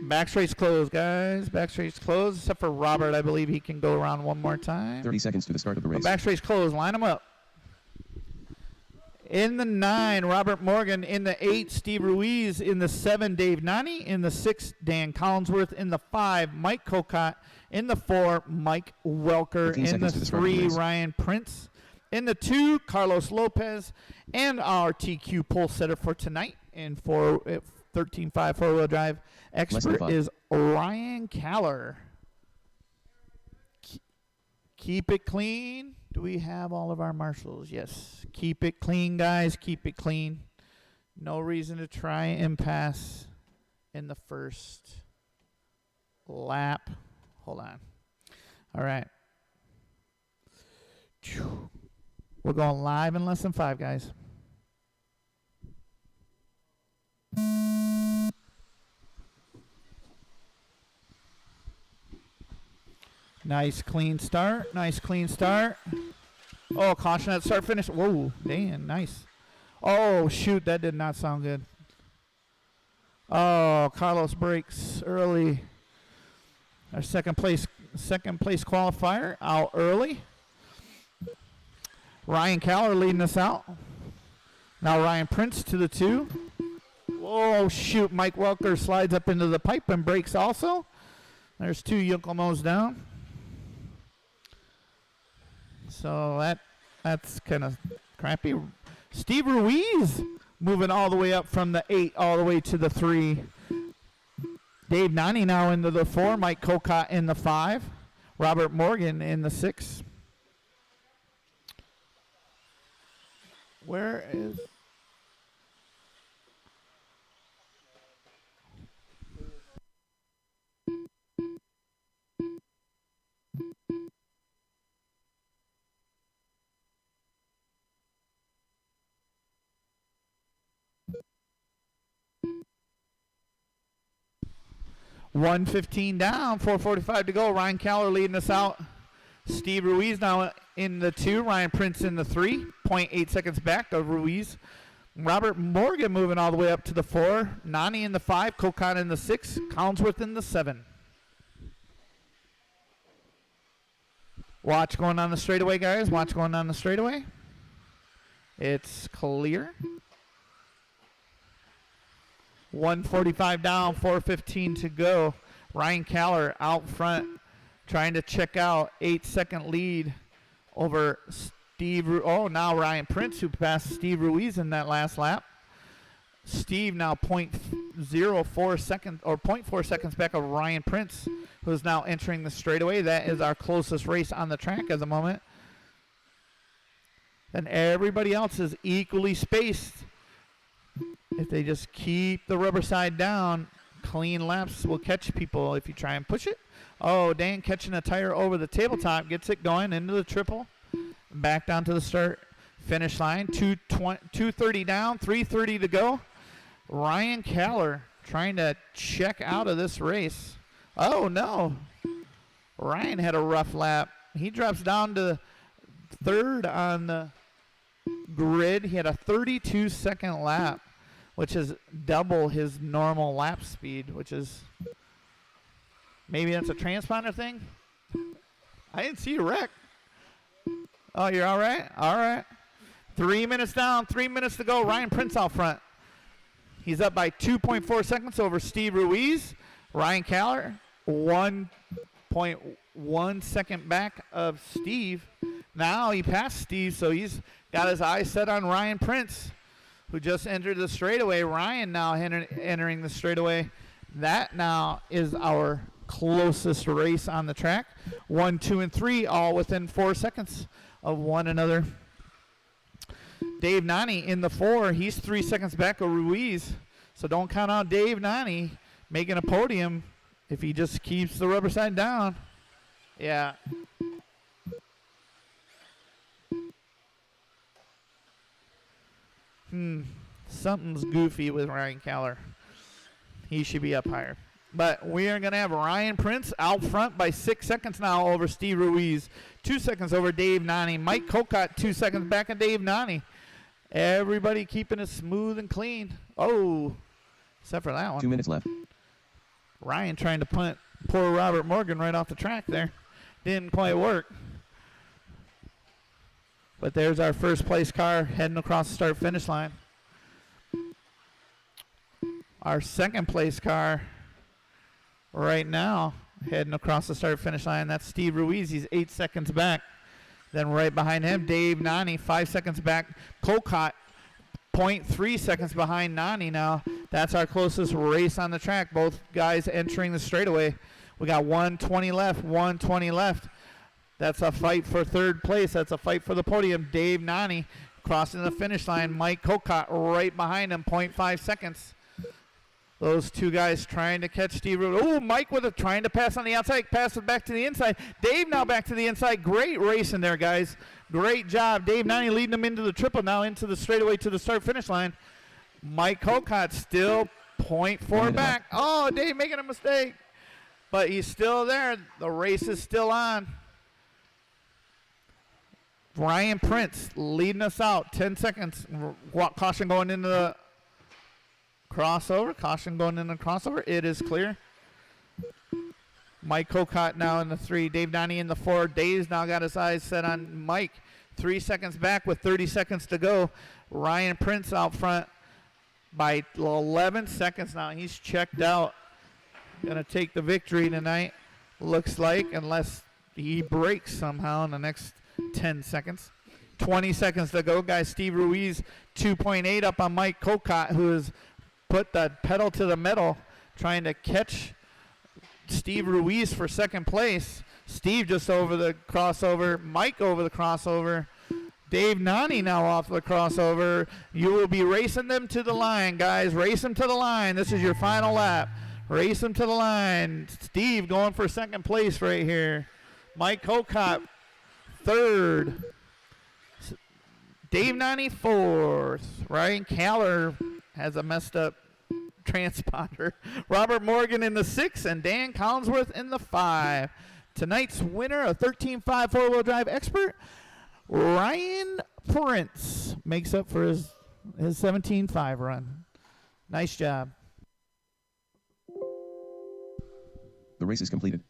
Backstraight's closed, guys. Backstraight's closed, except for Robert. I believe he can go around one more time. 30 seconds to the start of the race. Backstraight's closed. Line them up. In the 9, Robert Morgan. In the 8, Steve Ruiz. In the 7, Dave Nani. In the 6, Dan Collinsworth. In the 5, Mike Cocott. In the 4, Mike Welker. In the 3, Ryan Prince. In the 2, Carlos Lopez. And our TQ pole setter for tonight in 13.5 four-wheel drive expert is Ryan Caller. Keep it clean. Do we have all of our marshals? Yes. Keep it clean, guys. Keep it clean. No reason to try and pass in the first lap. Hold on. All right. We're going live in less than 5, guys. Nice clean start. Oh, caution at start finish. Whoa, damn, nice. Oh, shoot, that did not sound good. Oh, Carlos breaks early. Our second place qualifier out early. Ryan Caller leading us out. Now Ryan Prince to the 2. Oh, shoot, Mike Welker slides up into the pipe and breaks also. There's 2 Yokomos down. So that's kind of crappy. Steve Ruiz moving all the way up from the 8 all the way to the 3. Dave Nani now into the 4. Mike Cocott in the 5. Robert Morgan in the 6. Where is... $115 down, 4:45 to go. Ryan Caller leading us out. Steve Ruiz now in the 2. Ryan Prince in the 3. 0.8 seconds back of Ruiz. Robert Morgan moving all the way up to the 4. Nani in the 5. Cocott in the 6. Collinsworth in the 7. Watch going on the straightaway, guys. Watch going on the straightaway. It's clear. 1:45 down, 4:15 to go. Ryan Caller out front trying to check out. 8-second lead over Steve. Now Ryan Prince, who passed Steve Ruiz in that last lap. Steve now 0.04 seconds or 0.4 seconds back of Ryan Prince, who is now entering the straightaway. That is our closest race on the track at the moment. And everybody else is equally spaced. If they just keep the rubber side down, clean laps will catch people if you try and push it. Oh, Dan catching a tire over the tabletop, gets it going into the triple. back down to the start finish line. 2:30 down, 3:30 to go. Ryan Kaller trying to check out of this race. Oh, no. Ryan had a rough lap. He drops down to third on the grid. He had a 32-second lap, which is double his normal lap speed, which is maybe that's a transponder thing. I didn't see you wreck. Oh, you're all right? All right. 3 minutes down, 3 minutes to go. Ryan Prince out front. He's up by 2.4 seconds over Steve Ruiz. Ryan Kaller, 1.1 second back of Steve. Now he passed Steve, so he's got his eyes set on Ryan Prince, who just entered the straightaway. Ryan now entering the straightaway. That now is our closest race on the track. 1, 2, and 3, all within 4 seconds of one another. Dave Nani in the 4. He's 3 seconds back of Ruiz. So don't count out Dave Nani making a podium if he just keeps the rubber side down. Yeah. Something's goofy with Ryan Kaller. He should be up higher. But we are going to have Ryan Prince out front by 6 seconds now over Steve Ruiz. 2 seconds over Dave Nani. Mike Kokot 2 seconds back of Dave Nani. Everybody keeping it smooth and clean. Oh, except for that one. 2 minutes left. Ryan trying to punt poor Robert Morgan right off the track there. Didn't quite work. But there's our first place car heading across the start finish line. Our second place car right now heading across the start finish line. That's Steve Ruiz. He's 8 seconds back. Then right behind him, Dave Nani, 5 seconds back. Colcott, 0.3 seconds behind Nani now. That's our closest race on the track. Both guys entering the straightaway. We got 1:20 left, 1:20 left. That's a fight for third place. That's a fight for the podium. Dave Nani crossing the finish line. Mike Colcott right behind him, 0.5 seconds. Those two guys trying to catch Steve Ruiz. Oh, Mike trying to pass on the outside. Pass it back to the inside. Dave now back to the inside. Great racing there, guys. Great job. Dave Nani leading them into the triple, now into the straightaway to the start-finish line. Mike Colcott still 0.4 back. Oh, Dave making a mistake. But he's still there. The race is still on. Ryan Prince leading us out. 10 seconds. Caution going into the crossover. Caution going in the crossover. It is clear. Mike Colcott now in the 3. Dave Nani in the 4. Dave's now got his eyes set on Mike. 3 seconds back with 30 seconds to go. Ryan Prince out front by 11 seconds now. He's checked out. Going to take the victory tonight, looks like, unless he breaks somehow in the next 10 seconds. 20 seconds to go, guys. Steve Ruiz 2.8 up on Mike Colcott, who has put the pedal to the metal, trying to catch Steve Ruiz for second place. Steve just over the crossover. Mike over the crossover. Dave Nani now off the crossover. You will be racing them to the line, guys. Race them to the line. This is your final lap. Race them to the line. Steve going for second place right here. Mike Colcott third. Dave Nani fourth. Ryan Kaller has a messed up transponder. Robert Morgan in the 6 and Dan Collinsworth in the 5. Tonight's winner, a 13.5 four-wheel drive expert, Ryan Prince, makes up for his 17.5 run. Nice job. The race is completed.